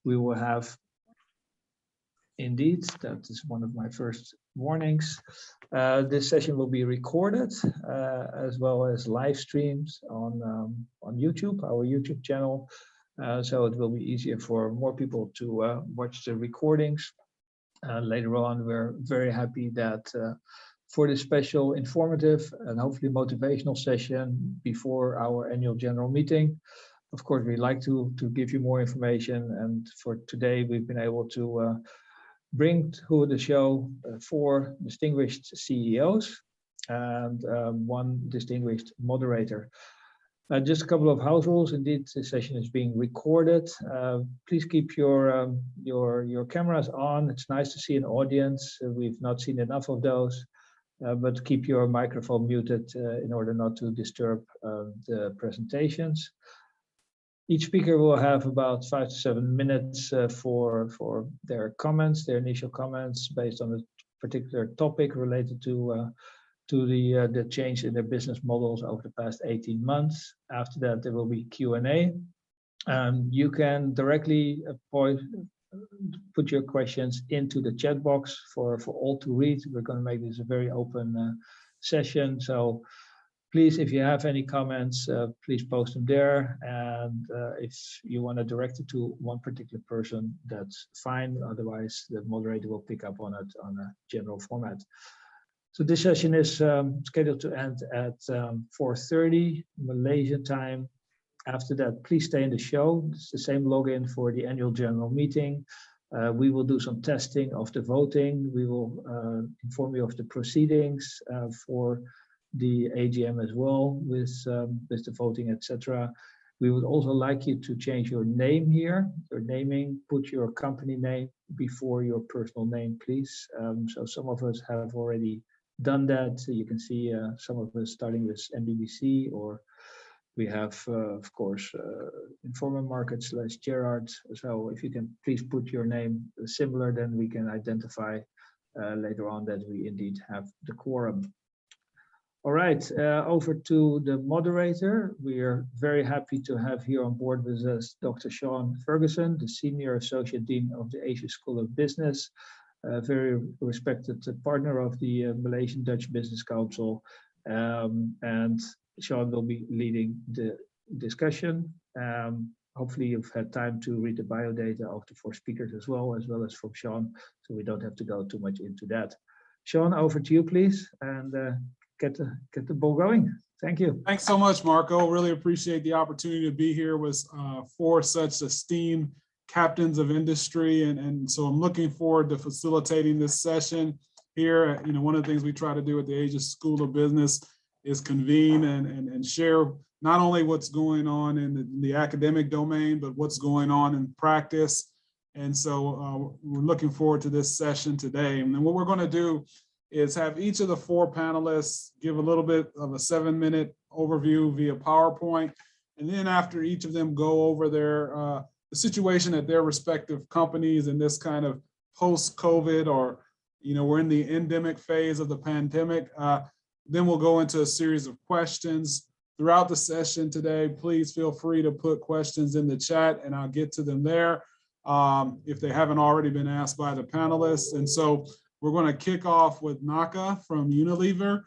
we will have, indeed, that is one of my first warnings. This session will be recorded as well as live streams on YouTube, our YouTube channel. So it will be easier for more people to watch the recordings. Later on, we're very happy that for this special informative and hopefully motivational session before our annual general meeting, of course, we like to give you more information. And for today, we've been able to bring to the show 4 distinguished CEOs and 1 distinguished moderator. Just a couple of house rules. Indeed, this session is being recorded. Please keep your cameras on. It's nice to see an audience. We've not seen enough of those, but keep your microphone muted in order not to disturb the presentations. Each speaker will have about 5 to 7 minutes for their comments, their initial comments based on a particular topic related to the change in their business models over the past 18 months. After that, there will be Q&A. You can directly put your questions into the chat box for all to read. We're going to make this a very open session. So please, if you have any comments, please post them there. And if you want to direct it to one particular person, that's fine. Otherwise, the moderator will pick up on it on a general format. So this session is scheduled to end at 4:30 Malaysian time. After that, please stay in the show. It's the same login for the annual general meeting. We will do some testing of the voting. We will inform you of the proceedings for the AGM as well with the voting, etc. We would also like you to change your name here, your naming, put your company name before your personal name, please. So some of us have already done that. So you can see some of us starting with MDBC, or we have, of course, Informa Market / Gerard. So if you can please put your name similar, then we can identify later on that we indeed have the quorum. All right, over to the moderator. We are very happy to have here on board with us Dr. Sean Ferguson, the Senior Associate Dean of the Asia School of Business, a very respected partner of the Malaysian Dutch Business Council. And Sean will be leading the discussion. Hopefully you've had time to read the biodata of the 4 speakers as well as from Sean, so we don't have to go too much into that. Sean, over to you, please, and get the ball going. Thank you. Thanks so much, Marco. Really appreciate the opportunity to be here with 4 such esteemed captains of industry. And so I'm looking forward to facilitating this session here. You know, one of the things we try to do at the Asia School of Business is convene and share not only what's going on in the academic domain, but what's going on in practice. And so we're looking forward to this session today. And then what we're going to do is have each of the 4 panelists give a little bit of a 7-minute overview via PowerPoint. And then after each of them go over their the situation at their respective companies in this kind of post-COVID, or, you know, we're in the endemic phase of the pandemic. Then we'll go into a series of questions throughout the session today. Please feel free to put questions in the chat and I'll get to them there if they haven't already been asked by the panelists. And so we're going to kick off with Naka from Unilever.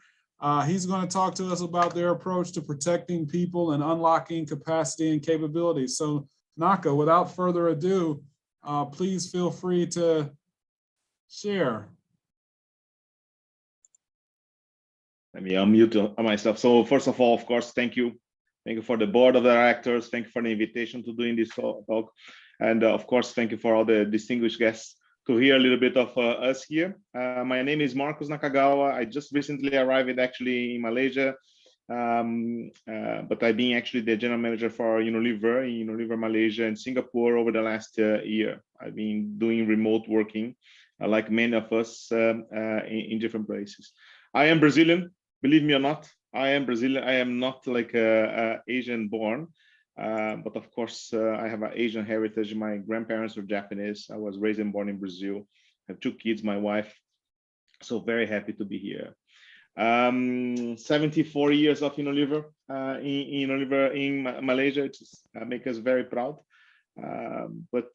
He's going to talk to us about their approach to protecting people and unlocking capacity and capabilities. So Naka, without further ado, please feel free to share. Let me unmute myself. So first of all, of course, thank you. Thank you for the board of directors. Thank you for the invitation to doing this talk. And of course, thank you for all the distinguished guests to hear a little bit of us here. My name is Marcos Nakagawa. I just recently arrived actually in Malaysia, but I've been actually the general manager for Unilever Malaysia and Singapore over the last year. I've been doing remote working, like many of us in different places. I am Brazilian, believe me or not. I am Brazilian. I am not like Asian born. But of course, I have an Asian heritage. My grandparents were Japanese. I was raised and born in Brazil. I have 2 kids, my wife. So very happy to be here. 74 years of Unilever in Malaysia. It makes us very proud. But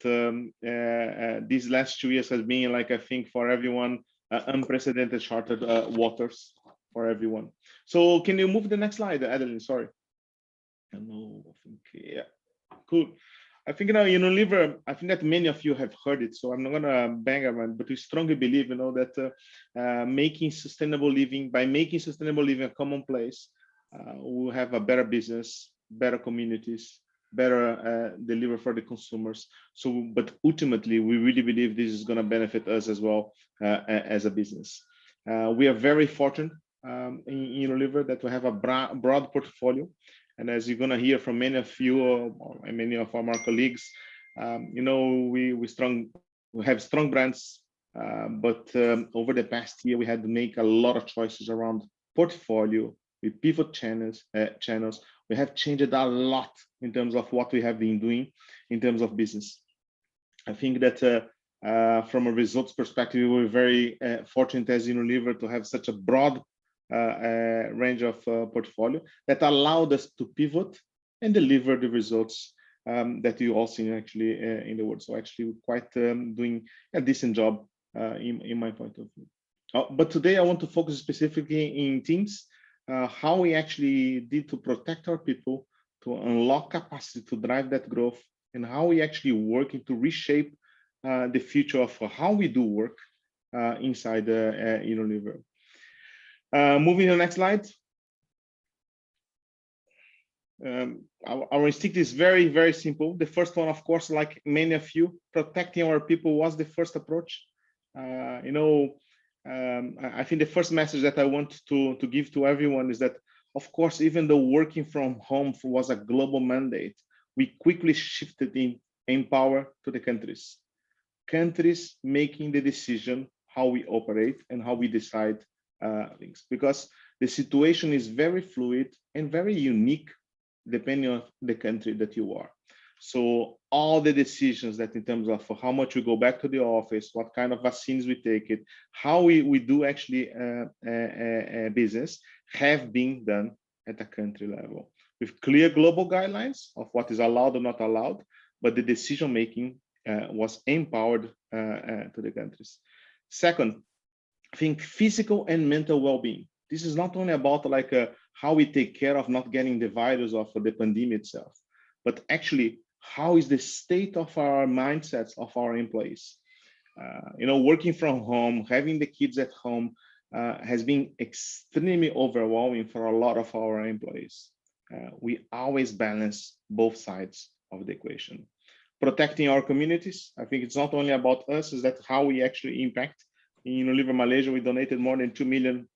these last 2 years has been, like, I think for everyone, unprecedented charted waters for everyone. So can you move the next slide, Adeline? Sorry. No, I think, yeah, cool. I think now, Unilever, I think that many of you have heard it, so I'm not gonna bang around, but we strongly believe, that making sustainable living, by making sustainable living a commonplace, we'll have a better business, better communities, better deliver for the consumers. So, but ultimately, we really believe this is gonna benefit us as well as a business. We are very fortunate in Unilever that we have a broad portfolio. And as you're going to hear from many of you or many of our colleagues, we have strong brands, but over the past year, we had to make a lot of choices around portfolio. We pivot channels. We have changed a lot in terms of what we have been doing in terms of business. I think that from a results perspective, we're very fortunate as Unilever to have such a broad range of portfolio that allowed us to pivot and deliver the results that you all seen actually in the world. So actually we're quite doing a decent job in my point of view. But today I want to focus specifically in teams, how we actually did to protect our people, to unlock capacity to drive that growth, and how we actually working to reshape the future of how we do work inside Unilever. Moving to the next slide. Our instinct is very, very simple. The first one, of course, like many of you, protecting our people was the first approach. I think the first message that I want to give to everyone is that, of course, even though working from home was a global mandate, we quickly shifted in power to the countries. Countries making the decision how we operate and how we decide things, because the situation is very fluid and very unique depending on the country that you are. So all the decisions that in terms of how much we go back to the office, what kind of vaccines we take it, how we do actually business have been done at a country level with clear global guidelines of what is allowed or not allowed, but the decision making was empowered to the countries. Second, I think physical and mental well-being. This is not only about like how we take care of not getting the virus of the pandemic itself, but actually how is the state of our mindsets of our employees. Working from home, having the kids at home has been extremely overwhelming for a lot of our employees. We always balance both sides of the equation. Protecting our communities, I think it's not only about us, is that how we actually impact. In Unilever Malaysia, we donated more than 2 million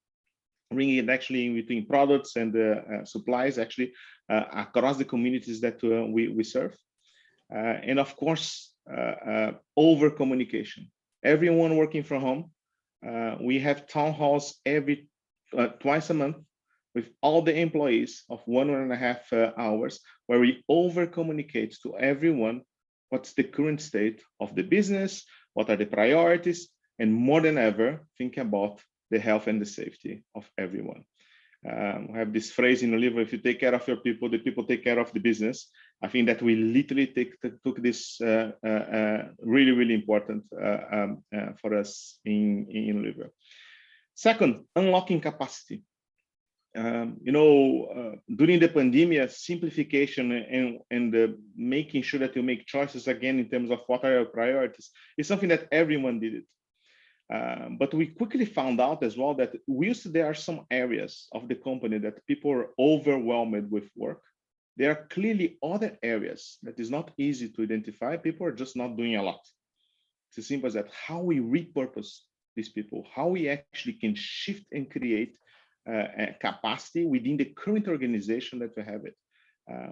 ringgit actually in between products and supplies actually across the communities that we serve. And of course, over communication. Everyone working from home, we have town halls every twice a month with all the employees of 1.5 hours, where we over communicate to everyone what's the current state of the business, what are the priorities, and more than ever, think about the health and the safety of everyone. We have this phrase in Unilever: if you take care of your people, the people take care of the business. I think that we literally took this really, really important for us in Unilever. Second, unlocking capacity. During the pandemic, simplification and making sure that you make choices again in terms of what are your priorities is something that everyone did it. But we quickly found out as well that there are some areas of the company that people are overwhelmed with work. There are clearly other areas that is not easy to identify. People are just not doing a lot. It's as simple as that. How we repurpose these people, how we actually can shift and create capacity within the current organization that we have it.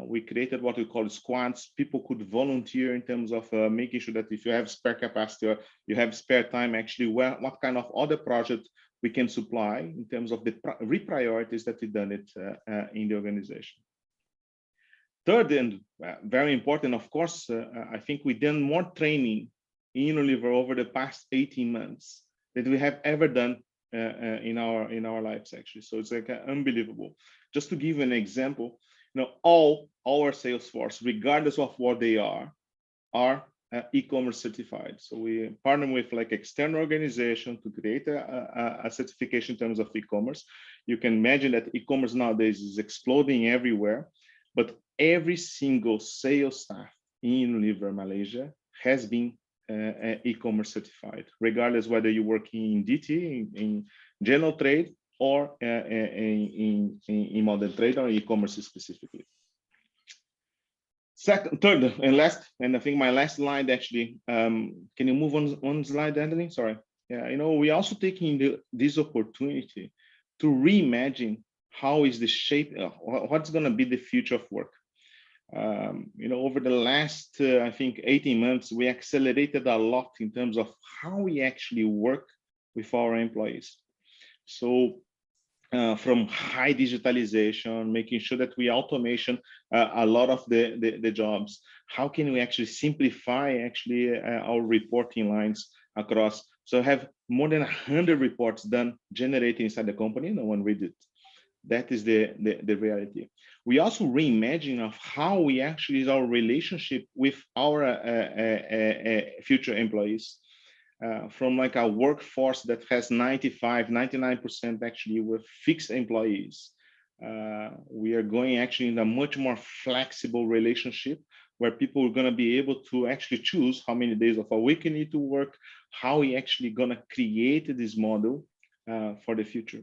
We created what we call squads. People could volunteer in terms of making sure that if you have spare capacity or you have spare time, actually, what kind of other project we can supply in terms of the repriorities that we've done it in the organization. Third, and very important, of course, I think we've done more training in Unilever over the past 18 months than we have ever done in our lives, actually. So it's like unbelievable. Just to give you an example, all our sales force, regardless of what they are, are e-commerce certified. So we partner with like external organization to create a certification in terms of e-commerce. You can imagine that e-commerce nowadays is exploding everywhere, but every single sales staff in Unilever Malaysia has been e-commerce certified, regardless whether you're working in DT, in general trade, or in modern trade or e-commerce specifically. Third and last, and I think my last slide actually, can you move on one slide, Anthony? Sorry. Yeah, we also taking this opportunity to reimagine how is the shape, what's going to be the future of work. Over the last, I think 18 months, we accelerated a lot in terms of how we actually work with our employees. So from high digitalization, making sure that we automation a lot of the jobs. How can we actually simplify our reporting lines across? So have more than 100 reports done, generated inside the company, no one read it. That is the reality. We also reimagine of how we actually is our relationship with our future employees. From like a workforce that has 99% actually with fixed employees. We are going actually in a much more flexible relationship where people are going to be able to actually choose how many days of a week you need to work, how we actually going to create this model for the future.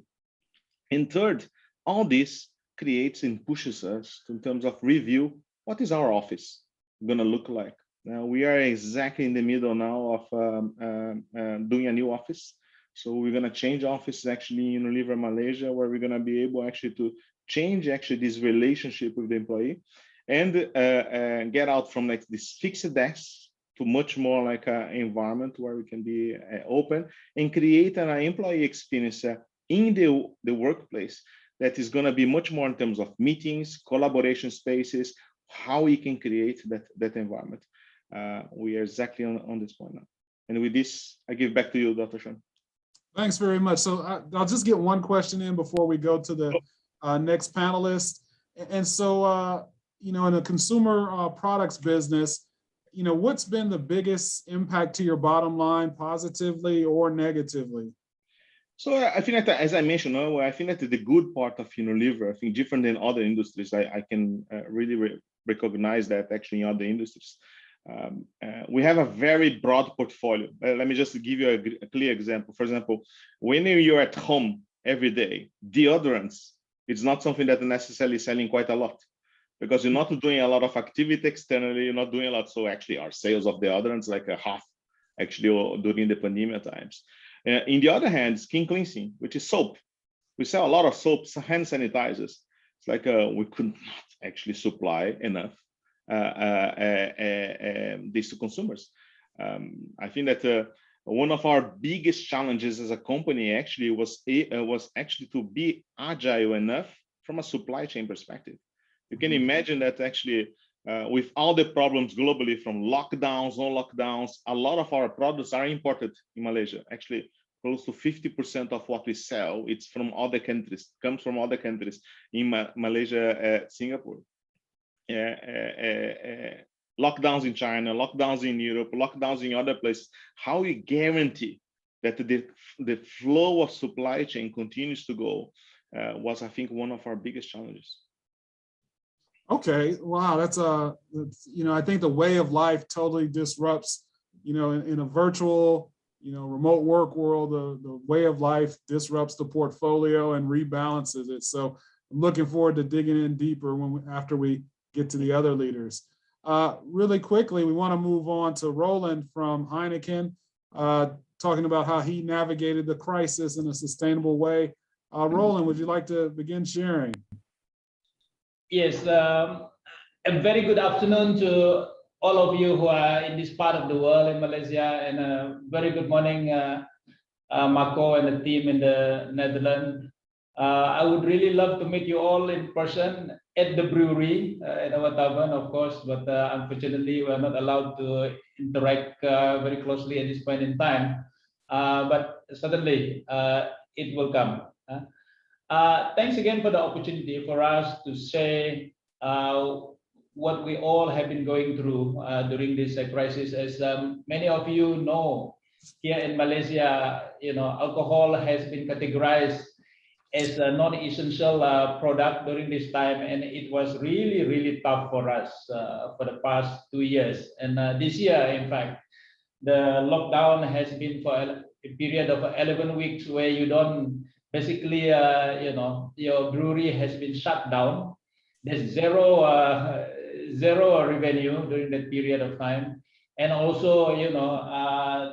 And third, all this creates and pushes us in terms of review, what is our office going to look like? Now we are exactly in the middle now of doing a new office. So we're going to change offices actually in Unilever Malaysia, where we're going to be able actually to change actually this relationship with the employee and get out from like this fixed desk to much more like an environment where we can be open and create an employee experience in the workplace that is going to be much more in terms of meetings, collaboration spaces, how we can create that environment. We are exactly on this point now. And with this, I give back to you, Dr. Sean. Thanks very much. So I'll just get one question in before we go to the next panelist. And so, in the consumer products business, what's been the biggest impact to your bottom line, positively or negatively? So I think that, as I mentioned, I think that the good part of Unilever, I think different than other industries, I can really recognize that actually in other industries. We have a very broad portfolio. Let me just give you a clear example. For example, when you're at home every day, deodorants, it's not something that necessarily selling quite a lot because you're not doing a lot of activity externally, you're not doing a lot. So actually our sales of deodorants like a half actually during the pandemic times. In the other hand, skin cleansing, which is soap. We sell a lot of soaps, hand sanitizers. It's like we could not actually supply enough this to consumers. I think that one of our biggest challenges as a company actually was actually to be agile enough from a supply chain perspective. You can imagine that actually with all the problems globally, from lockdowns, no lockdowns, a lot of our products are imported in Malaysia. Actually, close to 50% of what we sell, it's from other countries, comes from other countries in Malaysia, Singapore. Lockdowns in China, lockdowns in Europe, lockdowns in other places. How we guarantee that the flow of supply chain continues to go was, I think, one of our biggest challenges. Okay, wow, that's I think the way of life totally disrupts, in a virtual, remote work world, the way of life disrupts the portfolio and rebalances it. So I'm looking forward to digging in deeper after we get to the other leaders. Really quickly, we want to move on to Roland from Heineken, talking about how he navigated the crisis in a sustainable way. Roland, would you like to begin sharing? Yes, a very good afternoon to all of you who are in this part of the world in Malaysia, and a very good morning, Marco and the team in the Netherlands. I would really love to meet you all in person at the brewery in our tavern, of course, but unfortunately we're not allowed to interact very closely at this point in time. But certainly it will come. Thanks again for the opportunity for us to say what we all have been going through during this crisis. As many of you know, here in Malaysia, alcohol has been categorized as a non-essential product during this time, and it was really, really tough for us for the past 2 years. And this year, in fact, the lockdown has been for a period of 11 weeks where you don't basically, your brewery has been shut down. There's zero revenue during that period of time. And also,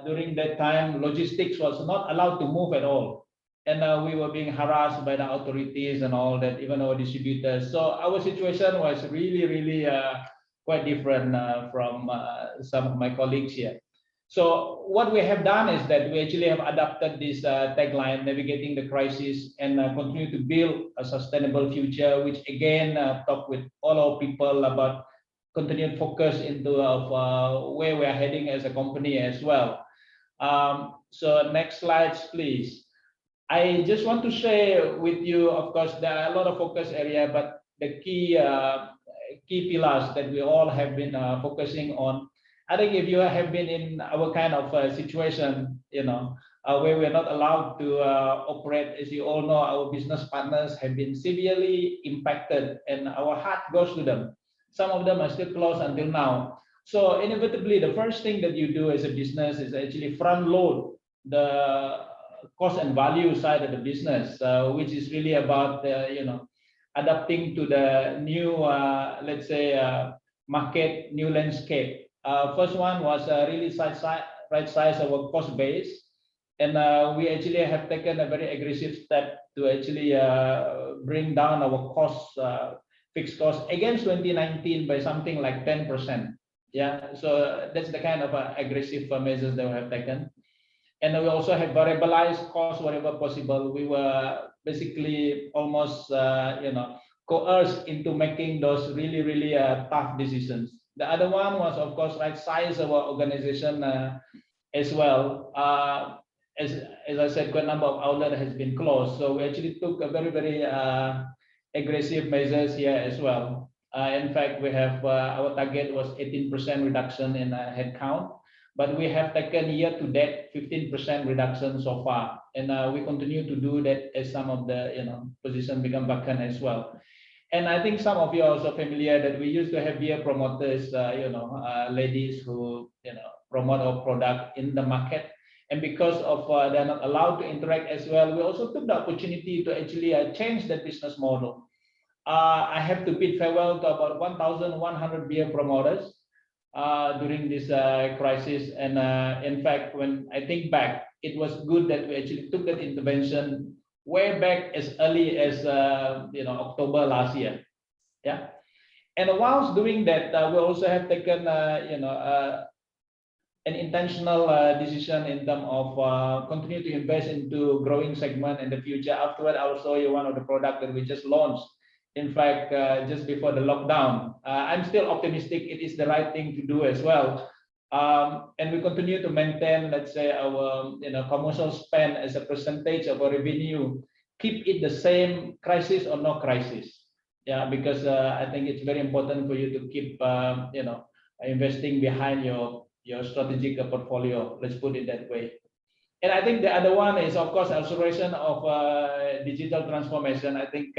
during that time, logistics was not allowed to move at all. And we were being harassed by the authorities and all that, even our distributors. So our situation was really, really quite different from some of my colleagues here. So what we have done is that we actually have adopted this tagline, navigating the crisis, and continue to build a sustainable future, which again talk with all our people about continued focus into where we are heading as a company as well. So next slides, please. I just want to share with you, of course, there are a lot of focus area, but the key pillars that we all have been focusing on. I think if you have been in our kind of situation, where we're not allowed to operate, as you all know, our business partners have been severely impacted, and our heart goes to them. Some of them are still closed until now. So inevitably, the first thing that you do as a business is actually front load the cost and value side of the business, which is really about adapting to the new, let's say, market, new landscape. First one was really right size our cost base, and we actually have taken a very aggressive step to actually bring down our costs, fixed costs against 2019 by something like 10%. Yeah, so that's the kind of aggressive measures that we have taken. And we also have variabilized costs wherever possible. We were basically almost, coerced into making those really, really tough decisions. The other one was, of course, right size our organization as well. As I said, quite a number of outlets has been closed. So we actually took a very, very aggressive measures here as well. In fact, we have our target was 18% reduction in headcount, but we have taken year to date 15% reduction so far, and we continue to do that as some of the positions become vacant as well. And I think some of you are also familiar that we used to have beer promoters, ladies who promote our product in the market, and because of they're not allowed to interact as well, we also took the opportunity to actually change the business model. I have to bid farewell to about 1,100 beer promoters during this crisis, and in fact, when I think back, it was good that we actually took that intervention way back as early as October last year. Yeah, and whilst doing that, we also have taken an intentional decision in terms of continue to invest into growing segment in the future. Afterward, I will show you one of the products that we just launched. In fact, just before the lockdown, I'm still optimistic it is the right thing to do as well. And we continue to maintain, let's say, our commercial spend as a percentage of our revenue, keep it the same, crisis or no crisis. Yeah, because I think it's very important for you to keep investing behind your strategic portfolio. Let's put it that way. And I think the other one is, of course, acceleration of digital transformation. I think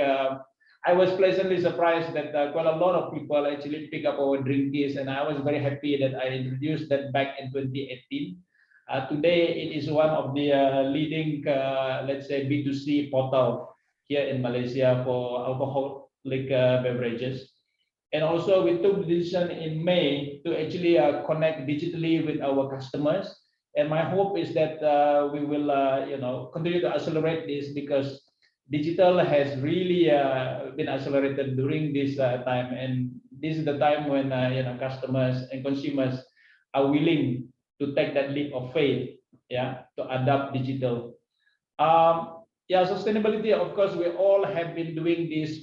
I was pleasantly surprised that quite a lot of people actually pick up our drinkies, and I was very happy that I introduced that back in 2018. Today, it is one of the leading, let's say, B2C portal here in Malaysia for alcoholic beverages. And also, we took the decision in May to actually connect digitally with our customers. And my hope is that we will, continue to accelerate this, because digital has really been accelerated during this time, and this is the time when customers and consumers are willing to take that leap of faith, to adopt digital. Sustainability. Of course, we all have been doing this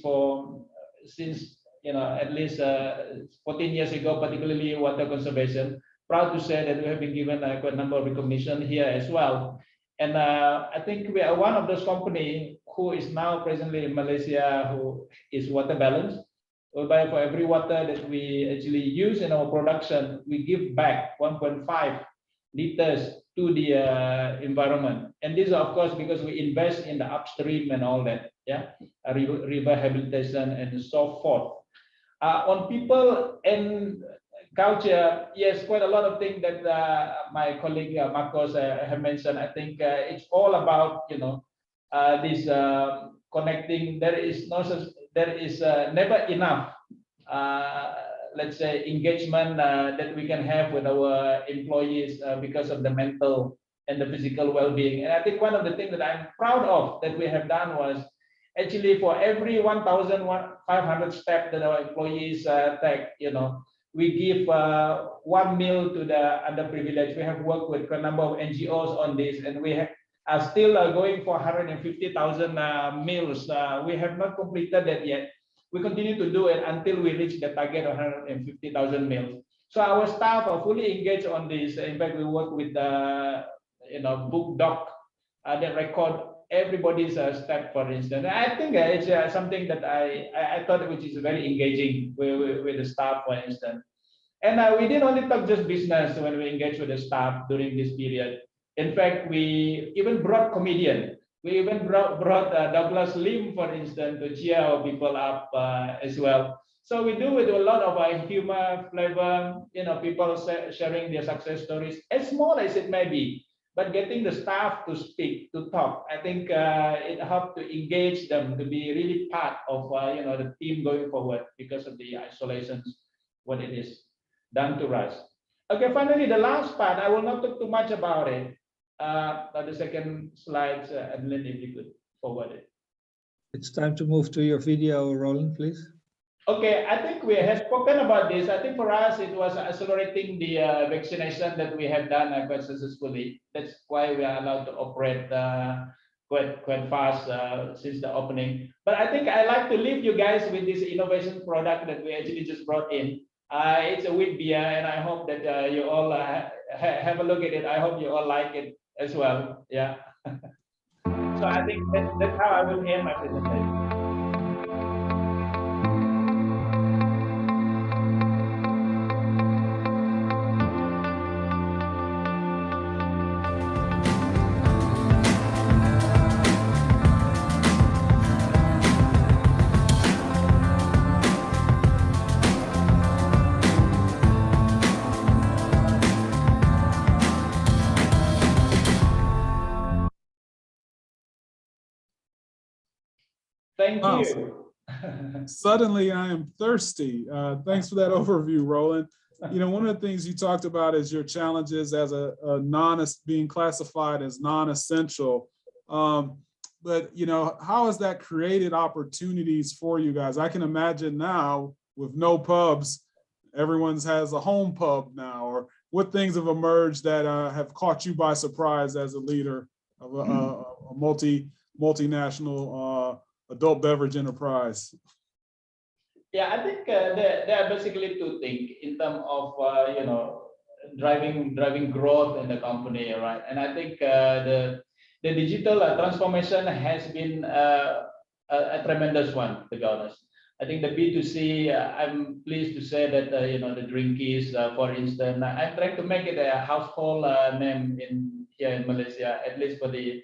since at least 14 years ago, particularly water conservation. Proud to say that we have been given quite a number of recognition here as well. And I think we are one of those companies who is now presently in Malaysia who is water balanced. whereby for every water that we actually use in our production, we give back 1.5 liters to the environment. And this is of course because we invest in the upstream and all that, yeah, river rehabilitation and so forth. On people and culture, yes, quite a lot of things that my colleague Marcos have mentioned. I think it's all about, you know, this connecting. There is never enough, let's say, engagement that we can have with our employees because of the mental and the physical well-being. And I think one of the things that I'm proud of that we have done was actually for every 1,500 steps that our employees take, you know, we give one meal to the underprivileged. We have worked with a number of NGOs on this, and we are still going for 150,000 meals. We have not completed that yet. We continue to do it until we reach the target of 150,000 meals. So our staff are fully engaged on this. In fact, we work with the book doc that record everybody's step, for instance. I think it's something that I thought which is very engaging with the staff, for instance. And we didn't only talk just business when we engage with the staff during this period. In fact, we even brought comedian. We even brought Douglas Lim, for instance, to cheer our people up as well. So we do with a lot of humor, flavor, people sharing their success stories, as small as it may be. But getting the staff to speak, to talk, I think it helped to engage them to be really part of the team going forward because of the isolations, what it is done to us. Okay, finally, the last part, I will not talk too much about it. The second slide, Adeline, if you could forward it. It's time to move to your video, Roland, please. Okay, I think we have spoken about this. I think for us, it was accelerating the vaccination that we have done quite successfully. That's why we are allowed to operate quite fast since the opening. But I think I like to leave you guys with this innovation product that we actually just brought in. It's a wheat beer, and I hope that you all have a look at it. I hope you all like it as well. Yeah. So I think that's how I will end my presentation. Thank you. Suddenly I am thirsty. Thanks for that overview, Roland. One of the things you talked about is your challenges as being classified as non-essential. But how has that created opportunities for you guys? I can imagine now with no pubs, everyone has a home pub now, or what things have emerged that have caught you by surprise as a leader of a multinational adult beverage enterprise? Yeah, I think there are basically two things in terms of driving growth in the company, right? And I think the digital transformation has been a tremendous one, to be honest. I think the B2C, I'm pleased to say that the Drinkies, for instance, I'm trying to make it a household name here in Malaysia, at least for the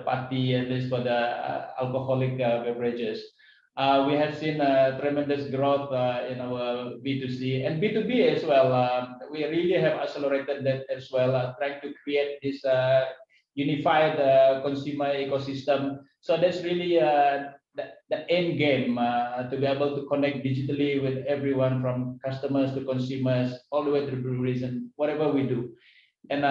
party, at least for the alcoholic beverages. We have seen tremendous growth in our B2C and B2B as well. We really have accelerated that as well, trying to create this unified consumer ecosystem. So that's really the end game, to be able to connect digitally with everyone from customers to consumers, all the way to breweries and whatever we do. And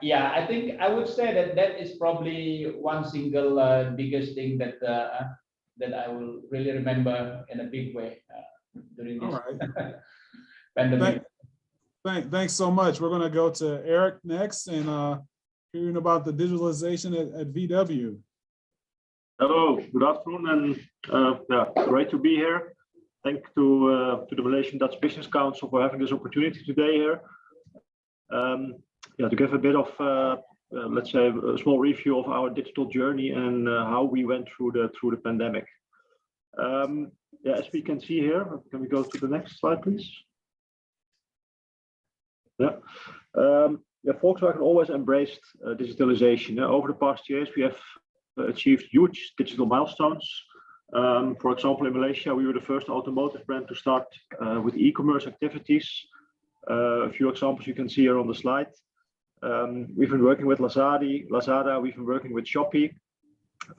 yeah, I think I would say that is probably one single biggest thing that I will really remember in a big way during this pandemic. Thanks so much. We're going to go to Eric next and hearing about the digitalization at VW. Hello, good afternoon, and yeah, great to be here. Thank you to the Malaysian Dutch Business Council for having this opportunity today here. Yeah, to give a bit of let's say a small review of our digital journey and how we went through the pandemic. Yeah, as we can see here, can we go to the next slide, please? Yeah. Yeah, Volkswagen always embraced digitalization. Over the past years, we have achieved huge digital milestones. For example, in Malaysia, we were the first automotive brand to start with e-commerce activities. A few examples you can see here on the slide. We've been working with Lazada, we've been working with Shopee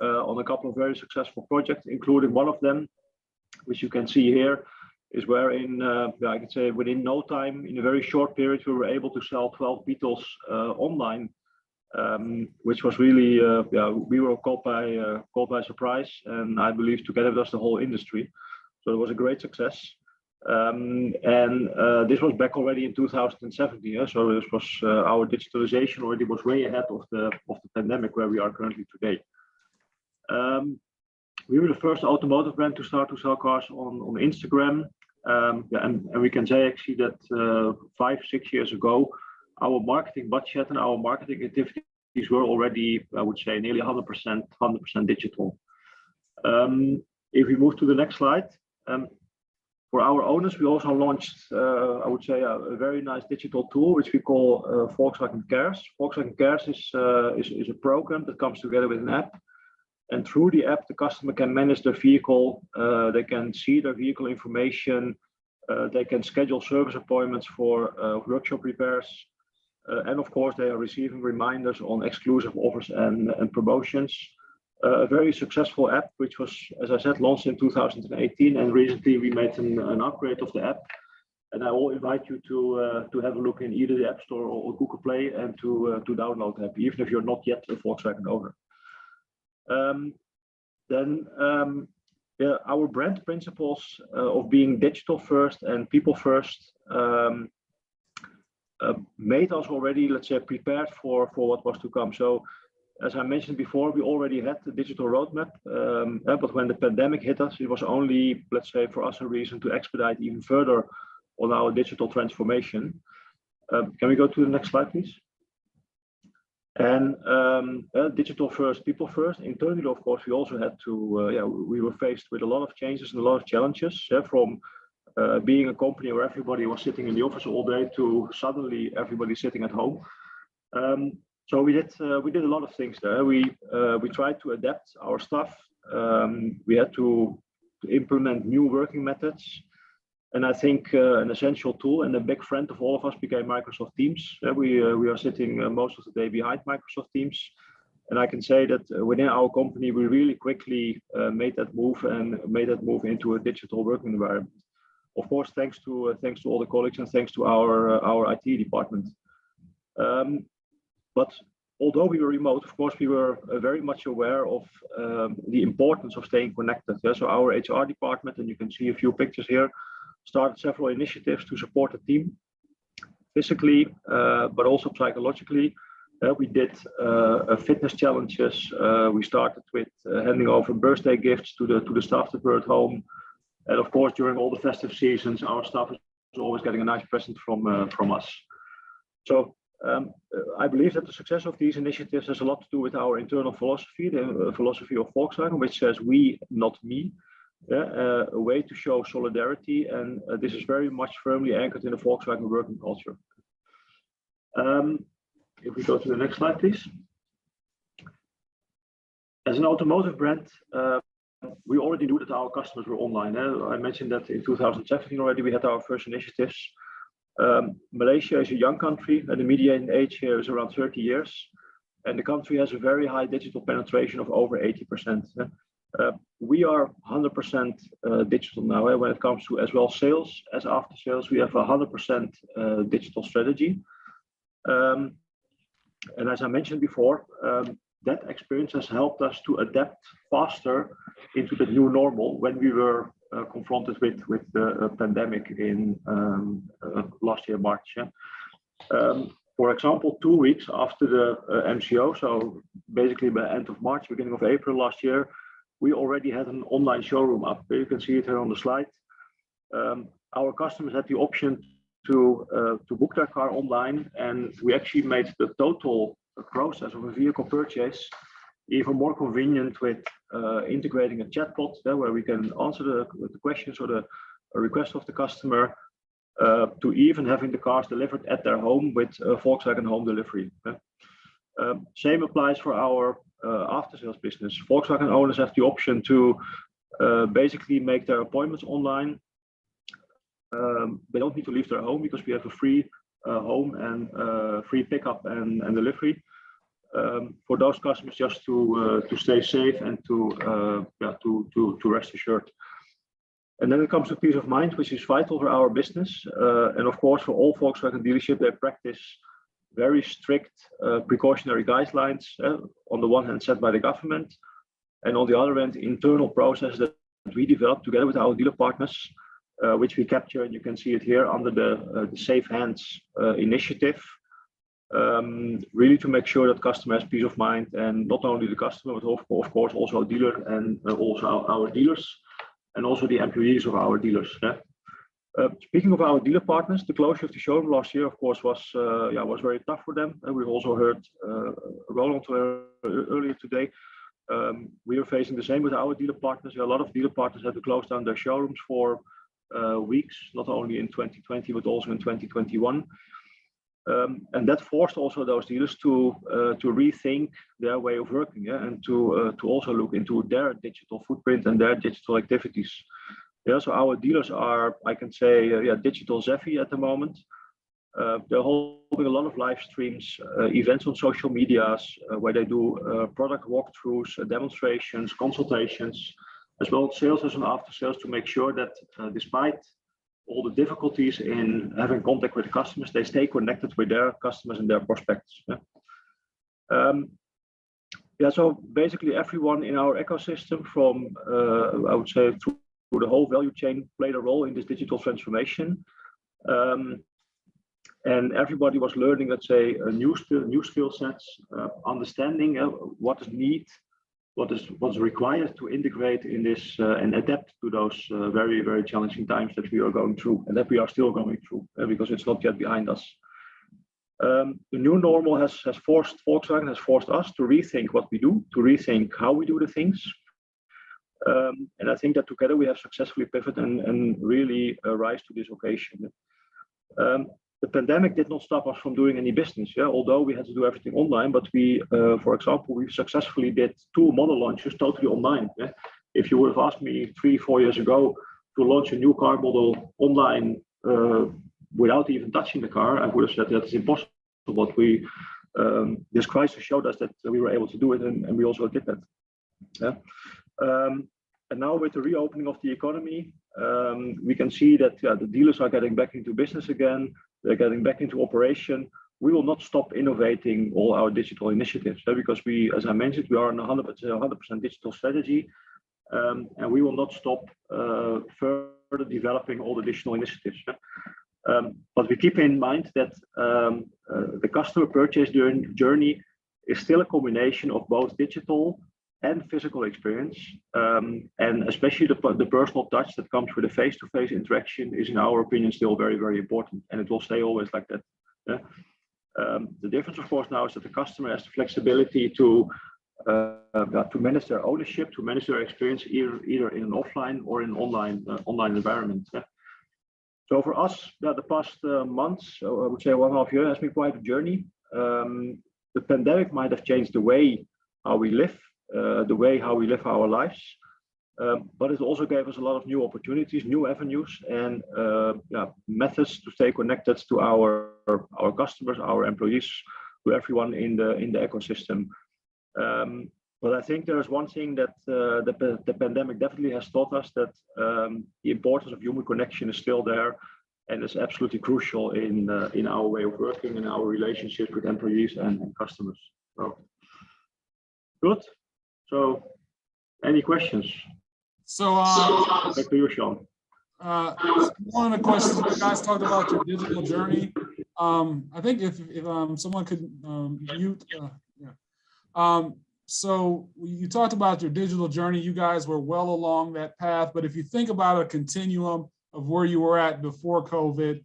on a couple of very successful projects, including one of them, which you can see here, is wherein I can say within no time, in a very short period, we were able to sell 12 Beetles online, which was really, we were caught by surprise, and I believe together with us the whole industry. So it was a great success. This was back already in 2017. So this was our digitalization already was way ahead of the pandemic where we are currently today. We were the first automotive brand to start to sell cars on Instagram. And we can say actually that 5-6 years ago, our marketing budget and our marketing activities were already, I would say, nearly 100% digital. If we move to the next slide, for our owners, we also launched, I would say, a very nice digital tool, which we call Volkswagen Cares. Volkswagen Cares is a program that comes together with an app. And through the app, the customer can manage their vehicle, they can see their vehicle information, they can schedule service appointments for workshop repairs. And of course, they are receiving reminders on exclusive offers and promotions. A very successful app, which was, as I said, launched in 2018. And recently we made an upgrade of the app. And I will invite you to have a look in either the App Store or Google Play and to download the app, even if you're not yet a Volkswagen owner. Our brand principles of being digital first and people first made us already, let's say, prepared for what was to come. So, as I mentioned before, we already had the digital roadmap, but when the pandemic hit us, it was only, let's say, for us a reason to expedite even further on our digital transformation. Can we go to the next slide, please? And digital first, people first. Internally, of course, we also had to, we were faced with a lot of changes and a lot of challenges, from being a company where everybody was sitting in the office all day to suddenly everybody sitting at home. So we did a lot of things there. We tried to adapt our stuff. We had to implement new working methods. And I think an essential tool and a big friend of all of us became Microsoft Teams. We are sitting most of the day behind Microsoft Teams. And I can say that within our company, we really quickly made that move into a digital working environment. Of course, thanks to all the colleagues and thanks to our IT department. But although we were remote, of course, we were very much aware of the importance of staying connected. So our HR department, and you can see a few pictures here, started several initiatives to support the team physically, but also psychologically. We did fitness challenges. We started with handing over birthday gifts to the staff that were at home. And of course, during all the festive seasons, our staff is always getting a nice present from us. So I believe that the success of these initiatives has a lot to do with our internal philosophy, the philosophy of Volkswagen, which says we, not me. A way to show solidarity, and this is very much firmly anchored in the Volkswagen working culture. If we go to the next slide, please. As an automotive brand, we already knew that our customers were online. I mentioned that in 2017 already we had our first initiatives. Malaysia is a young country, and the median age here is around 30 years, and the country has a very high digital penetration of over 80%. We are 100% digital now. When it comes to as well sales as after sales, we have a 100% digital strategy. And as I mentioned before, that experience has helped us to adapt faster into the new normal when we were confronted with the pandemic in last year, March. For example, 2 weeks after the MCO, so basically by the end of March, beginning of April last year, we already had an online showroom up. You can see it here on the slide. Our customers had the option to book their car online, and we actually made the total process of a vehicle purchase even more convenient with integrating a chatbot where we can answer the questions or the request of the customer, to even having the cars delivered at their home with Volkswagen Home Delivery. Same applies for our after-sales business. Volkswagen owners have the option to basically make their appointments online. They don't need to leave their home because we have a free home and free pickup and delivery for those customers, just to stay safe and to rest assured. And then it comes to peace of mind, which is vital for our business. And of course, for all Volkswagen dealerships, they practice very strict precautionary guidelines, on the one hand set by the government, and on the other hand, internal processes that we develop together with our dealer partners, which we capture, and you can see it here under the Safe Hands initiative, really to make sure that customer has peace of mind, and not only the customer, but of course also a dealer and also our dealers, and also the employees of our dealers. Speaking of our dealer partners, the closure of the showroom last year, of course, was very tough for them. And we've also heard Roland earlier today. We are facing the same with our dealer partners. A lot of dealer partners had to close down their showrooms for weeks, not only in 2020 but also in 2021. And that forced also those dealers to rethink their way of working, and to also look into their digital footprint and their digital activities. So our dealers are, I can say, digital savvy at the moment. They're holding a lot of live streams, events on social medias, where they do product walkthroughs, demonstrations, consultations, as well as sales and after sales, to make sure that despite all the difficulties in having contact with customers, they stay connected with their customers and their prospects. So basically everyone in our ecosystem, from I would say through the whole value chain, played a role in this digital transformation. And everybody was learning, let's say, new skill sets, understanding what is needed, what's required to integrate in this and adapt to those very, very challenging times that we are going through, and that we are still going through, because it's not yet behind us. The new normal has forced Volkswagen, has forced us to rethink what we do, to rethink how we do the things. And I think that together we have successfully pivoted and really rise to this occasion. The pandemic did not stop us from doing any business, although we had to do everything online. But we, for example, we successfully did 2 model launches totally online. If you would have asked me 3-4 years ago to launch a new car model online without even touching the car, I would have said that is impossible. But this crisis showed us that we were able to do it, and we also did that. And now with the reopening of the economy, we can see that the dealers are getting back into business again. They're getting back into operation. We will not stop innovating all our digital initiatives, because we, as I mentioned, we are on 100% digital strategy, and we will not stop further developing all the additional initiatives. But we keep in mind that the customer purchase journey is still a combination of both digital and physical experience, and especially the personal touch that comes with a face-to-face interaction is, in our opinion, still very, very important, and it will stay always like that. The difference, of course, now is that the customer has the flexibility to manage their ownership, to manage their experience either in an offline or in an online environment. So for us, the past months, I would say 1.5 years, has been quite a journey. The pandemic might have changed the way how we live, our lives, but it also gave us a lot of new opportunities, new avenues, and methods to stay connected to our customers, our employees, to everyone in the ecosystem. But I think there is one thing that the pandemic definitely has taught us, that the importance of human connection is still there, and it's absolutely crucial in our way of working, in our relationships with employees and customers. So, good. So, any questions? So, back to you, Sean. One of the questions, you guys talked about your digital journey. I think if someone could mute. So you talked about your digital journey. You guys were well along that path, but if you think about a continuum of where you were at before COVID,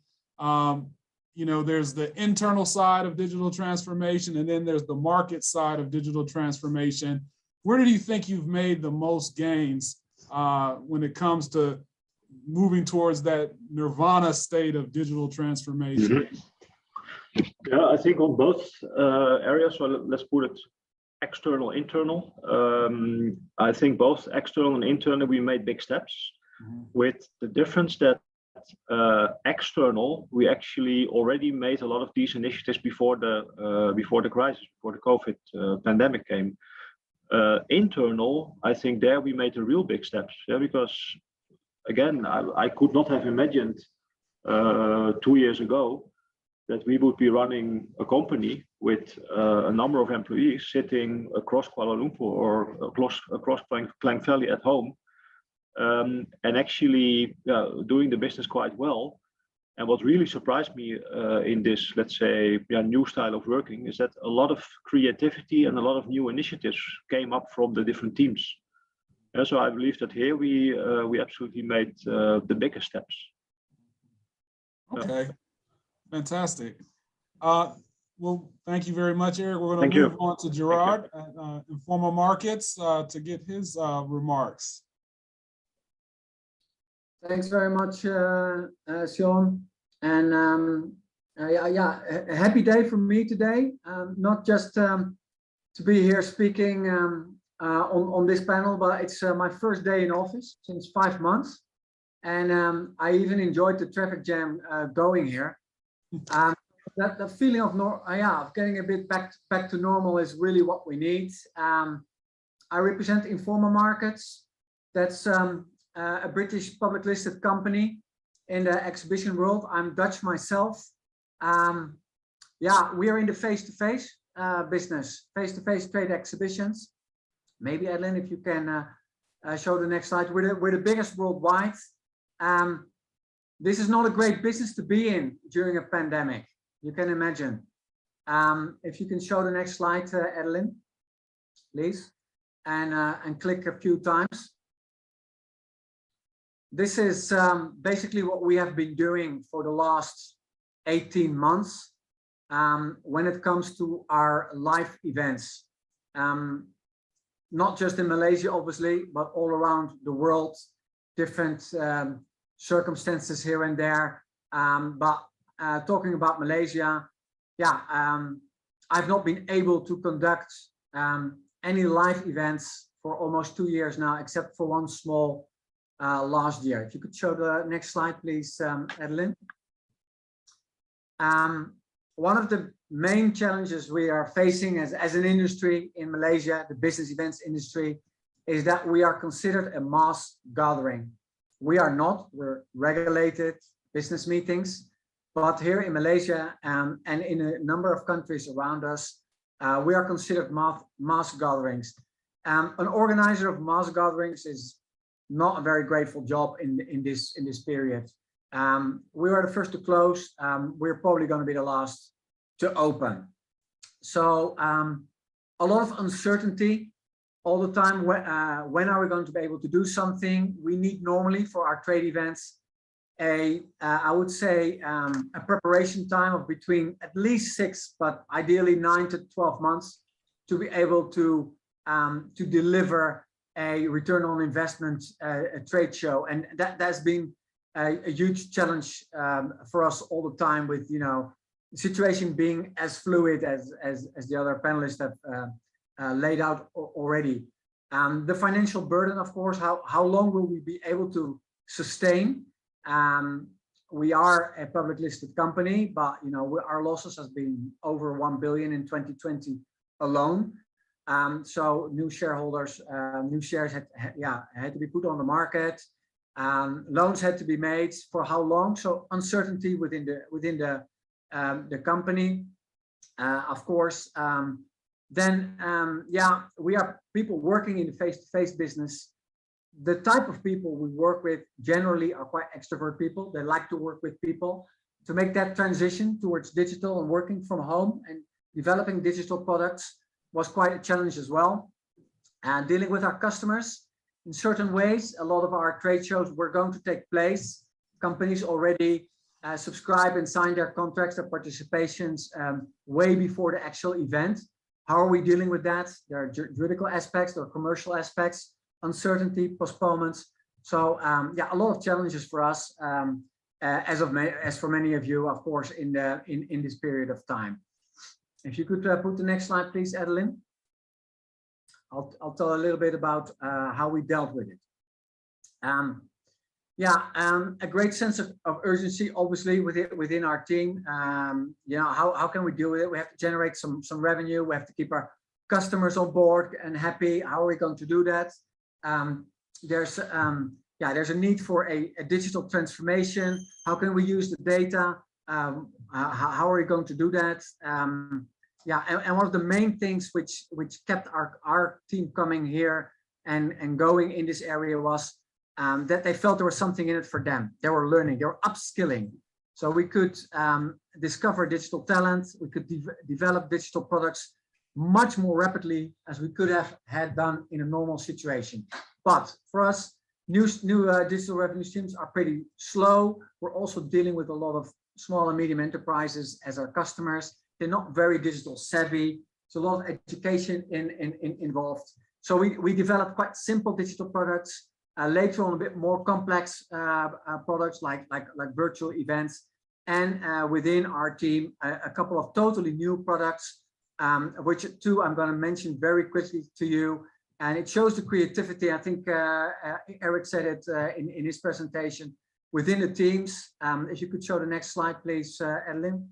there's the internal side of digital transformation, and then there's the market side of digital transformation. Where do you think you've made the most gains when it comes to moving towards that nirvana state of digital transformation? Mm-hmm. Yeah, I think on both areas, so let's put it external, internal. I think both external and internal, we made big steps, with the difference that external, we actually already made a lot of these initiatives before the crisis, before the COVID pandemic came. Internal, I think there we made the real big steps, because again, I could not have imagined 2 years ago that we would be running a company with a number of employees sitting across Kuala Lumpur or across Klang Valley at home, and actually doing the business quite well. And what really surprised me in this, let's say, new style of working is that a lot of creativity and a lot of new initiatives came up from the different teams. So I believe that here we absolutely made the biggest steps. Okay, fantastic. Well, thank you very much, Eric. We're going to move on to Gerard at Informa Markets to get his remarks. Thanks very much, Sean. And a happy day for me today. Not just to be here speaking on this panel, but it's my first day in office since 5 months. And I even enjoyed the traffic jam going here. That feeling of getting a bit back to normal is really what we need. I represent Informa Markets. That's a British public listed company in the exhibition world. I'm Dutch myself. We are in the face-to-face business, face-to-face trade exhibitions. Maybe Adeline, if you can show the next slide. We're the biggest worldwide. This is not a great business to be in during a pandemic. You can imagine. If you can show the next slide, Adeline, please, and click a few times. This is basically what we have been doing for the last 18 months when it comes to our live events. Not just in Malaysia, obviously, but all around the world, different circumstances here and there. But talking about Malaysia, I've not been able to conduct any live events for almost 2 years now, except for one small last year. If you could show the next slide, please, Adeline. One of the main challenges we are facing as an industry in Malaysia, the business events industry, is that we are considered a mass gathering. We are not, we're regulated business meetings, but here in Malaysia and in a number of countries around us, we are considered mass gatherings. An organizer of mass gatherings is not a very grateful job in this period. We were the first to close. We're probably going to be the last to open. So a lot of uncertainty all the time. When are we going to be able to do something? We need normally for our trade events I would say a preparation time of between at least 6, but ideally 9 to 12 months to be able to deliver a return on investment a trade show, and that's been a huge challenge for us all the time, with the situation being as fluid as the other panelists have laid out already. The financial burden, of course, how long will we be able to sustain? We are a public listed company, but our losses has been over 1 billion in 2020 alone. So new shareholders, new shares had to be put on the market. Loans had to be made. For how long? So uncertainty within the company, of course. Then we are people working in the face-to-face business. The type of people we work with generally are quite extrovert people. They like to work with people. To make that transition towards digital and working from home and developing digital products was quite a challenge as well. And dealing with our customers in certain ways, a lot of our trade shows were going to take place. Companies already subscribe and sign their contracts, their participations way before the actual event. How are we dealing with that? There are juridical aspects, there are commercial aspects, uncertainty, postponements. So yeah, a lot of challenges for us, as for many of you, of course, in this period of time. If you could put the next slide, please, Adeline. I'll tell a little bit about how we dealt with it. A great sense of urgency, obviously, within our team. You know, how can we deal with it? We have to generate some revenue. We have to keep our customers on board and happy. How are we going to do that? There's a need for a digital transformation. How can we use the data? How are we going to do that? And one of the main things which kept our team coming here and going in this area was that they felt there was something in it for them. They were learning, they were upskilling. So we could discover digital talent, we could develop digital products much more rapidly as we could have had done in a normal situation. But for us, new digital revenue streams are pretty slow. We're also dealing with a lot of small and medium enterprises as our customers. They're not very digital savvy. There's a lot of education involved. So we developed quite simple digital products. Later on, a bit more complex products like virtual events, and within our team, a couple of totally new products, which two I'm going to mention very quickly to you. And it shows the creativity. I think Eric said it in his presentation within the teams. If you could show the next slide, please, Adeline.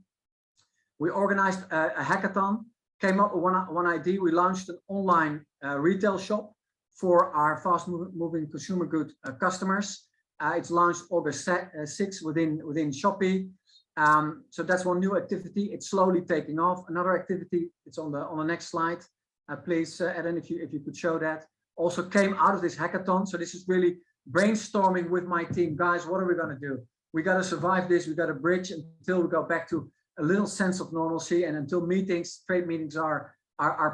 We organized a hackathon, came up with one idea. We launched an online retail shop for our fast-moving consumer good customers. It's launched August 6th within Shopee. So that's one new activity. It's slowly taking off. Another activity, it's on the next slide. Please, Eden, if you could show that. Also came out of this hackathon. So this is really brainstorming with my team. Guys, what are we going to do? We got to survive this. We got to bridge until we go back to a little sense of normalcy, and until trade meetings are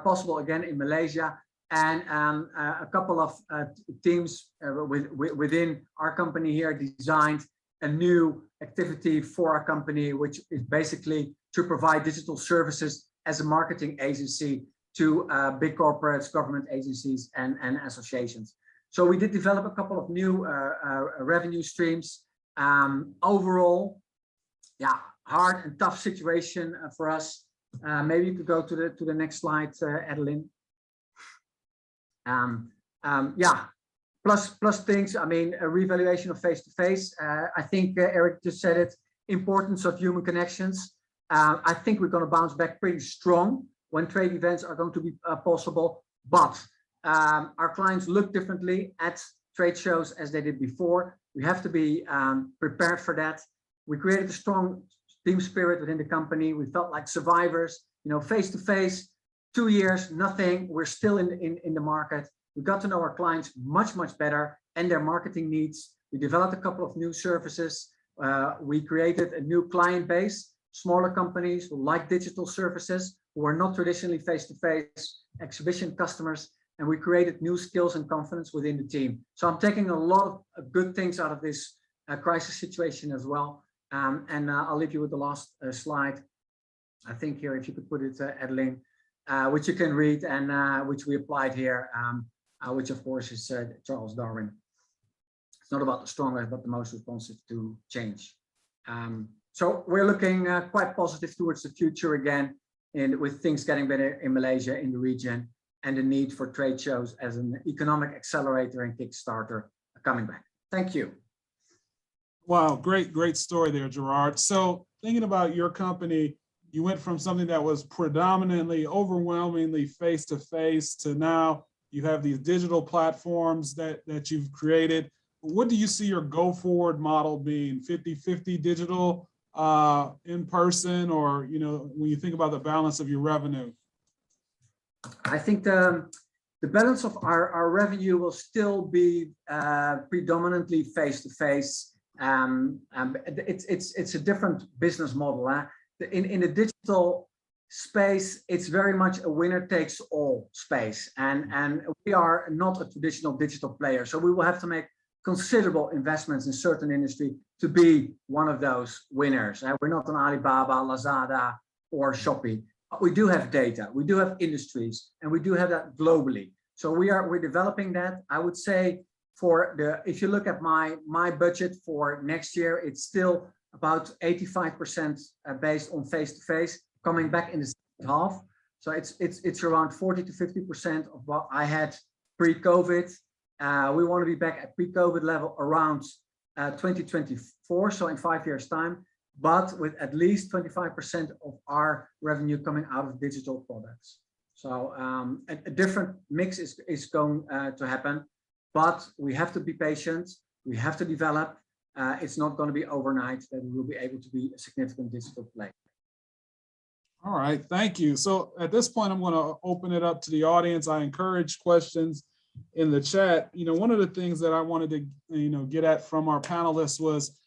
possible again in Malaysia. And a couple of teams within our company here designed a new activity for our company, which is basically to provide digital services as a marketing agency to big corporates, government agencies, and associations. So we did develop a couple of new revenue streams. Overall, yeah, hard and tough situation for us. Maybe you could go to the next slide, Adeline. Plus things, I mean, a reevaluation of face-to-face. I think Eric just said it, importance of human connections. I think we're going to bounce back pretty strong when trade events are going to be possible, but our clients look differently at trade shows as they did before. We have to be prepared for that. We created a strong team spirit within the company. We felt like survivors, you know, face-to-face, 2 years, nothing. We're still in the market. We got to know our clients much better and their marketing needs. We developed a couple of new services. We created a new client base, smaller companies who like digital services, who are not traditionally face-to-face exhibition customers. And we created new skills and confidence within the team. So I'm taking a lot of good things out of this crisis situation as well. And I'll leave you with the last slide. I think here, if you could put it, Adeline, which you can read and which we applied here, which of course is Charles Darwin. It's not about the strongest, but the most responsive to change. So we're looking quite positive towards the future again, and with things getting better in Malaysia, in the region, and the need for trade shows as an economic accelerator and Kickstarter coming back. Thank you. Wow, great story there, Gerard. So thinking about your company, you went from something that was predominantly, overwhelmingly face-to-face to now you have these digital platforms that you've created. What do you see your go-forward model being? 50-50 digital, in person, or, you know, when you think about the balance of your revenue? I think the balance of our revenue will still be predominantly face-to-face. It's a different business model. In the digital space, it's very much a winner takes all space, and we are not a traditional digital player. So we will have to make considerable investments in certain industry to be one of those winners. We're not on Alibaba, Lazada, or Shopee. But we do have data, we do have industries, and we do have that globally. So we're developing that. I would say if you look at my budget for next year, it's still about 85% based on face-to-face, coming back in the second half. So it's around 40 to 50% of what I had pre-COVID. We want to be back at pre-COVID level around 2024, so in 5 years' time, but with at least 25% of our revenue coming out of digital products. So a different mix is going to happen, but we have to be patient. We have to develop. It's not going to be overnight that we will be able to be a significant digital player. All right, thank you. So at this point, I'm going to open it up to the audience. I encourage questions in the chat. One of the things that I wanted to, get at from our panelists was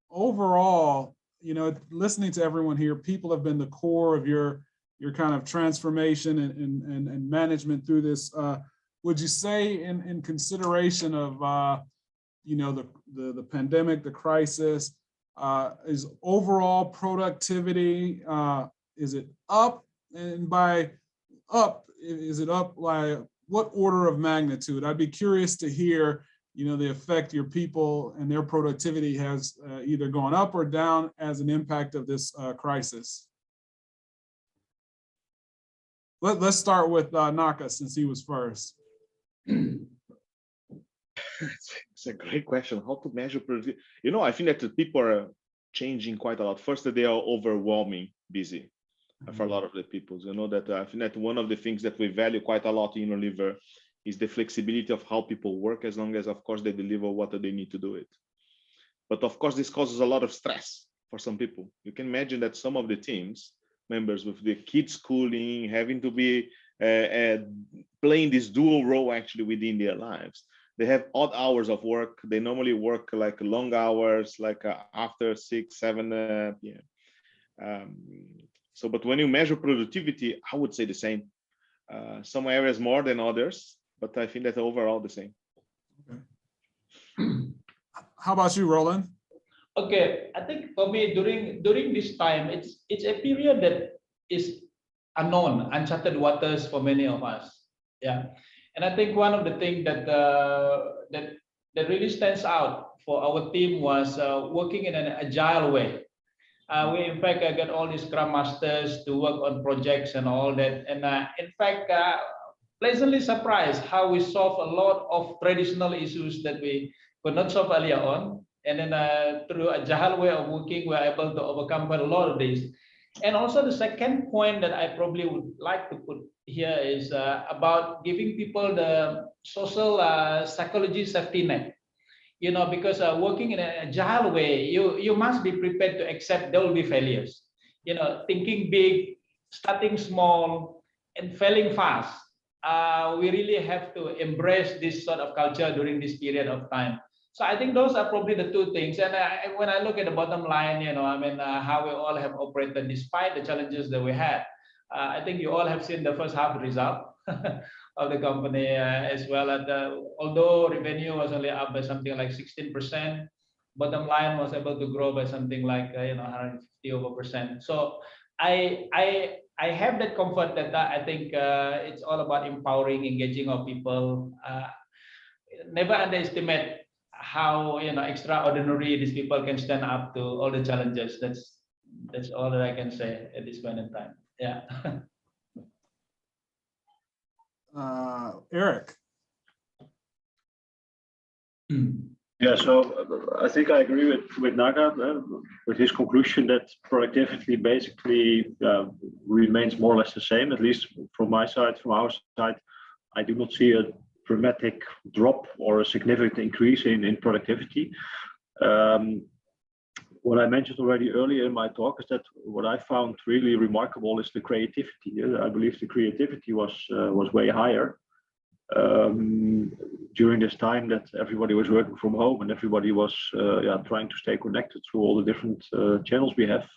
overall, listening to everyone here, people have been the core of your kind of transformation and management through this. Would you say in consideration of, the pandemic, the crisis, is overall productivity, is it up? And by up, is it up by what order of magnitude? I'd be curious to hear, the effect your people and their productivity has either gone up or down as an impact of this crisis. Let's start with Naka, since he was first. It's a great question. How to measure productivity? I think that the people are changing quite a lot. First, they are overwhelming busy for a lot of the people. That I think that one of the things that we value quite a lot in Unilever is the flexibility of how people work, as long as, of course, they deliver what they need to do it. But of course, this causes a lot of stress for some people. You can imagine that some of the teams members with the kids schooling, having to be playing this dual role actually within their lives. They have odd hours of work. They normally work like long hours, like after 6, 7 p.m. But when you measure productivity, I would say the same. Some areas more than others, but I think that overall the same. Okay. How about you, Roland? Okay, I think for me during this time, it's a period that is unknown, uncharted waters for many of us. Yeah, and I think one of the things that that really stands out for our team was working in an agile way. We in fact got all these Scrum Masters to work on projects and all that, and in fact pleasantly surprised how we solve a lot of traditional issues that we could not solve earlier on. And then through a agile way of working, we're able to overcome a lot of these. And also the second point that I probably would like to put here is about giving people the social psychology safety net. Because working in an agile way, you must be prepared to accept there will be failures. Thinking big, starting small, and failing fast. We really have to embrace this sort of culture during this period of time. So I think those are probably the two things. And when I look at the bottom line, how we all have operated despite the challenges that we had. I think you all have seen the first half result of the company as well. Although revenue was only up by something like 16%, bottom line was able to grow by something like 150%. So I have that comfort that I think it's all about empowering, engaging our people. Never underestimate how extraordinary these people can stand up to all the challenges. That's all that I can say at this point in time. Yeah. Eric. Yeah, so I think I agree with Naga with his conclusion that productivity basically remains more or less the same, at least from my side, from our side. I do not see a dramatic drop or a significant increase in productivity. What I mentioned already earlier in my talk is that what I found really remarkable is the creativity. I believe the creativity was way higher during this time that everybody was working from home and everybody was trying to stay connected through all the different channels we have.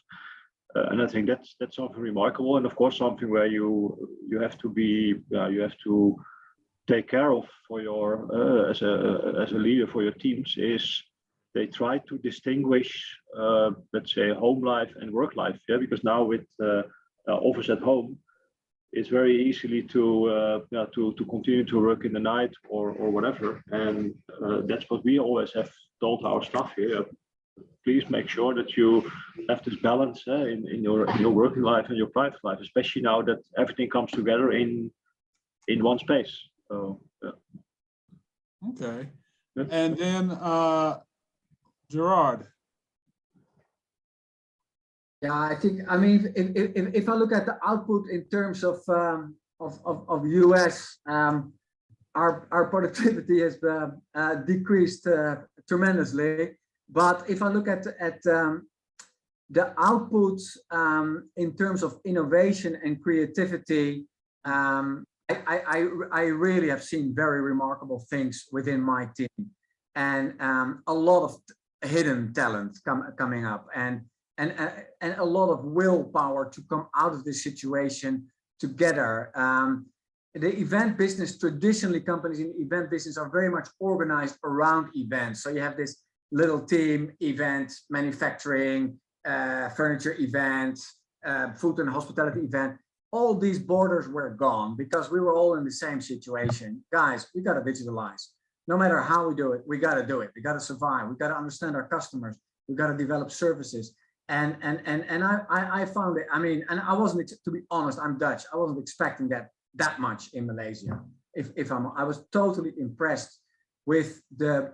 And I think that's something remarkable, and of course something where you have to be you have to take care of for your as a leader for your teams is they try to distinguish, let's say, home life and work life. Yeah, because now with office at home, it's very easily to continue to work in the night or whatever, and that's what we always have told our staff here. Please make sure that you have this balance in your working life and your private life, especially now that everything comes together in one space. So Okay. Yeah. And then Gerard. Yeah, I mean, if I look at the output in terms of US, our productivity has decreased tremendously. But if I look at the outputs in terms of innovation and creativity, I really have seen very remarkable things within my team, and a lot of hidden talent coming up, and a lot of willpower to come out of this situation together. The event business, traditionally companies in the event business are very much organized around events. So you have this little team, events, manufacturing, furniture events, food and hospitality event. All these borders were gone because we were all in the same situation. Guys, we got to digitalize. No matter how we do it, we got to do it. We got to survive. We got to understand our customers. We got to develop services. And I found it. I mean, and I wasn't, to be honest, I'm Dutch. I wasn't expecting that much in Malaysia. I was totally impressed with the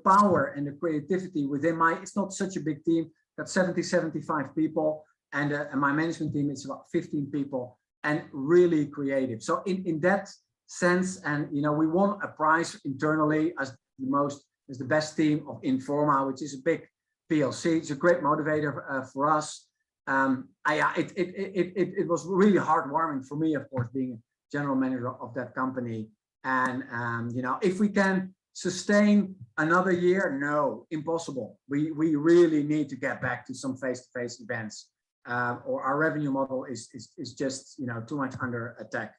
power and the creativity within it's not such a big team, got 70, 75 people, and my management team is about 15 people, and really creative. So in that sense, and we won a prize internally as the best team of Informa, which is a big PLC. It's a great motivator for us. It was really heartwarming for me, of course, being general manager of that company. And if we can sustain another year, no, impossible. We really need to get back to some face-to-face events, or our revenue model is just too much under attack.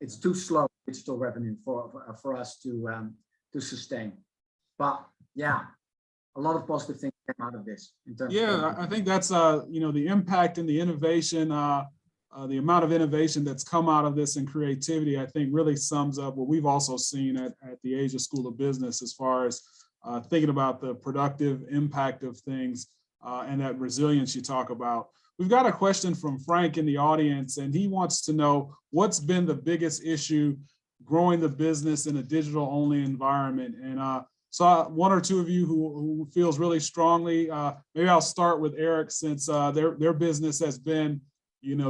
It's too slow digital revenue for us to sustain. But yeah, a lot of positive things came out of this. In terms of I think that's the impact and the innovation, the amount of innovation that's come out of this and creativity, I think really sums up what we've also seen at the Asia School of Business as far as thinking about the productive impact of things and that resilience you talk about. We've got a question from Frank in the audience, and he wants to know what's been the biggest issue growing the business in a digital only environment. And so one or two of you who feels really strongly, maybe I'll start with Eric, since their business has been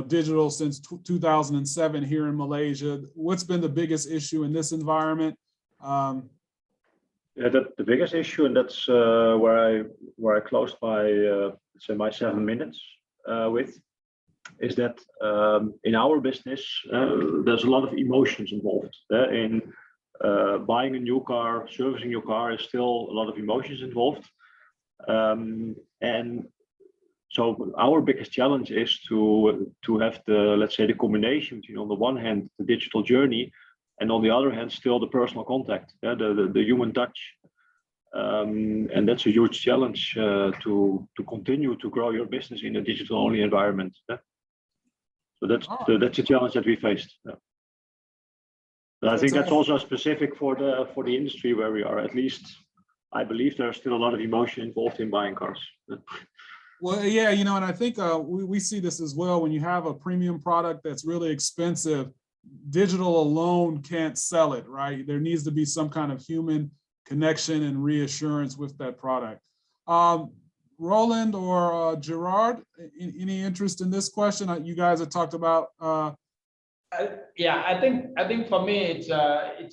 digital since 2007 here in Malaysia. What's been the biggest issue in this environment? Yeah, the biggest issue, and that's where I closed my 7 minutes with, is that in our business there's a lot of emotions involved. In buying a new car, servicing your car is still a lot of emotions involved, and so our biggest challenge is to have let's say the combination between, on the one hand, the digital journey, and on the other hand, still the personal contact, the human touch. And that's a huge challenge to continue to grow your business in a digital only environment. So that's a challenge that we faced. And I think that's also specific for the industry where we are. At least I believe there's still a lot of emotion involved in buying cars. Well, yeah, and I think we see this as well. When you have a premium product that's really expensive, digital alone can't sell it, right? There needs to be some kind of human connection and reassurance with that product. Roland or Gerard, any interest in this question? You guys have talked about. Yeah, I think for me it's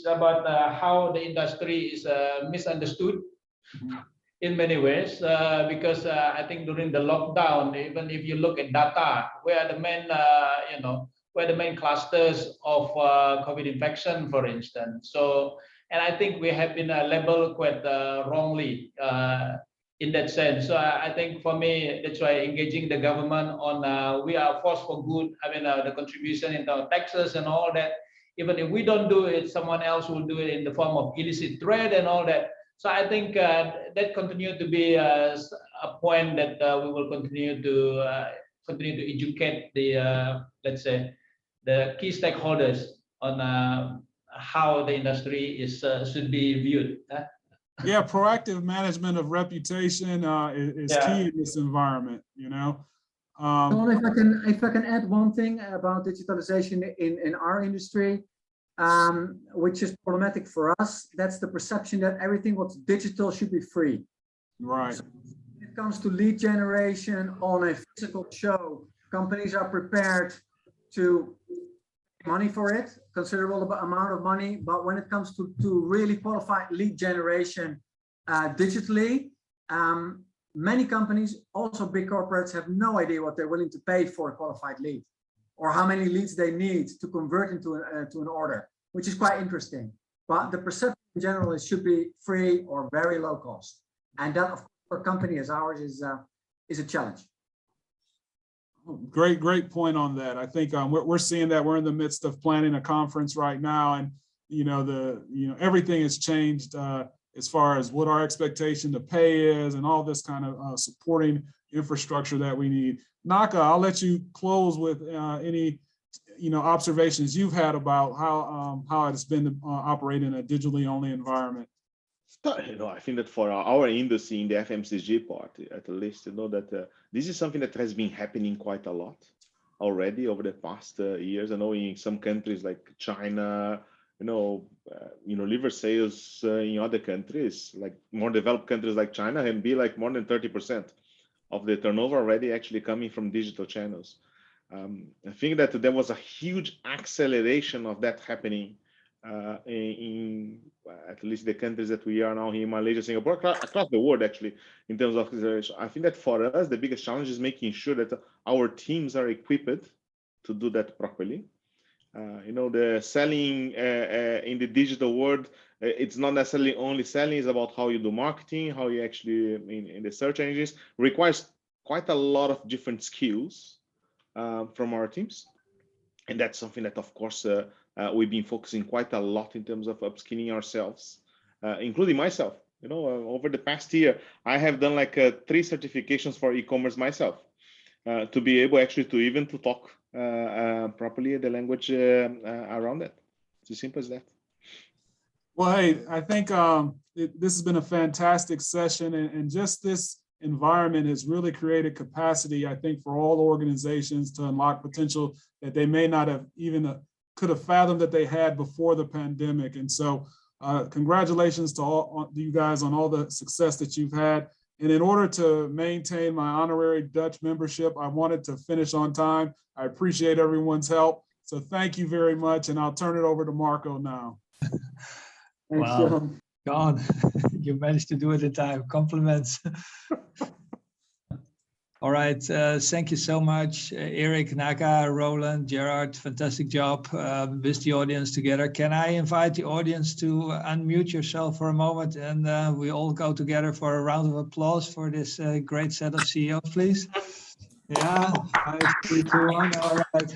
about how the industry is misunderstood. Mm-hmm. In many ways, because I think during the lockdown, even if you look at data, where the main clusters of COVID infection, for instance. So, and I think we have been labeled quite wrongly in that sense. So I think for me, that's why engaging the government on we are force for good. I mean, the contribution into taxes and all that even if we don't do it, someone else will do it in the form of illicit trade and all that. So I think that continues to be a point that we will continue to educate the let's say the key stakeholders on how the industry is should be viewed. Yeah, proactive management of reputation is key in this environment, you know. Well, if I can add one thing about digitalization in our industry, which is problematic for us, that's the perception that everything what's digital should be free. Right. So when it comes to lead generation on a physical show, companies are prepared to pay money for it, considerable amount of money, but when it comes to really qualified lead generation digitally, many companies, also big corporates, have no idea what they're willing to pay for a qualified lead, or how many leads they need to convert into an order, which is quite interesting. But the perception in general is should be free or very low cost, and that, of course, for a company as ours is a challenge. Great point on that. I think we're seeing that we're in the midst of planning a conference right now, and everything has changed as far as what our expectation to pay is and all this kind of supporting infrastructure that we need. Naka, I'll let you close with any observations you've had about how it's been operating in a digitally only environment. I think that for our industry in the FMCG part, at least, that this is something that has been happening quite a lot already over the past years. I know in some countries like China, liver sales in other countries, like more developed countries like China, can be like more than 30% of the turnover already actually coming from digital channels. I think that there was a huge acceleration of that happening in at least the countries that we are now in, Malaysia, Singapore, across the world, actually, in terms of acceleration. I think that for us, the biggest challenge is making sure that our teams are equipped to do that properly. The selling in the digital world, it's not necessarily only selling, it's about how you do marketing, how you actually, in the search engines, requires quite a lot of different skills from our teams. And that's something that, of course, we've been focusing quite a lot in terms of upskilling ourselves, including myself. Over the past year, I have done like 3 certifications for e-commerce myself to be able actually to talk properly the language around that. It's as simple as that. Well, hey, I think this has been a fantastic session, and just this environment has really created capacity, I think, for all organizations to unlock potential that they may not have even could have fathomed that they had before the pandemic. And so congratulations to all you guys on all the success that you've had. And in order to maintain my honorary Dutch membership, I wanted to finish on time. I appreciate everyone's help. So thank you very much. And I'll turn it over to Marco now. Thanks, wow. John, you managed to do it in time. Compliments. All right. Thank you so much, Eric, Naka, Roland, Gerard. Fantastic job with the audience together. Can I invite the audience to unmute yourself for a moment, and we all go together for a round of applause for this great set of CEOs, please? Yeah, 5, 3, 2, 1. All right.